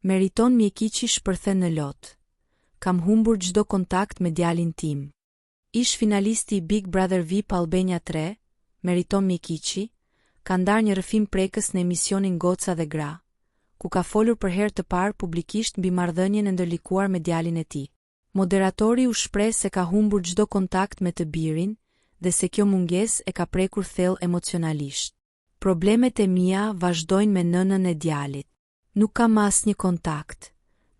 Meriton Mjekiçi shpërthen në lot. Kam humbur çdo kontakt me djalin tim. Ish finalisti i Big Brother VIP Albania 3, Meriton Mjekiçi, ka ndarë një rrëfim prekës në emisionin Goca dhe Gra, ku ka folur për herë të parë publikisht mbi marrëdhënien e ndërlikuar me djalin e tij. Moderatori u shpreh se ka humbur çdo kontakt me të birin dhe se kjo mungesë e ka prekur thellë emocionalisht. Problemet e mia vazhdojnë me nënën e djalit. Nuk kam asnjë kontakt.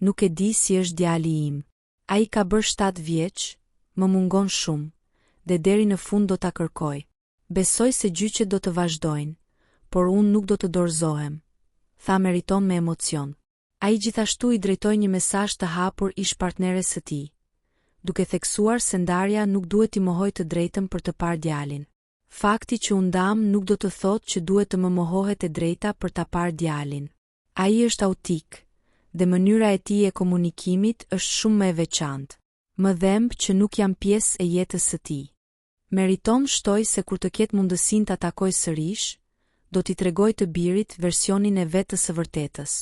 Nuk e di si është djali im. Ai ka bërë 7 vjeç, më mungon shumë, dhe deri në fund do ta kërkoj. Besoj se gjyqet do të vazhdojnë, por unë nuk do të dorëzohem, tha Meriton me emocion. Ai gjithashtu i drejtoi një mesazh të hapur ish partneres së tij, duke theksuar se ndarja nuk duhet t'i mohojë të drejtën për të parë djalin. Fakti që u ndam nuk do të thotë që duhet të më mohohet e drejta për ta parë djalin. Ai është autik, dhe mënyra e tij e komunikimit është shumë më e veçantë. Më dhemb që nuk jam pjesë e jetës së tij. Meriton shtoi se kur të ketë mundësinë ta takojë sërish, do t'i tregoj të birit versionin e vetës së vërtetës.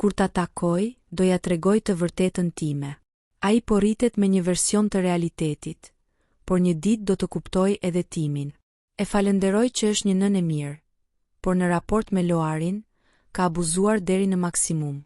Kur ta takoj, do ja tregoj të vërtetën time. Ai po rritet me një version të realitetit, por një ditë do të kuptoj edhe timin. E falenderoj që është një nënë e mirë, por në raport me Loarin, ka abuzuar deri në maksimum.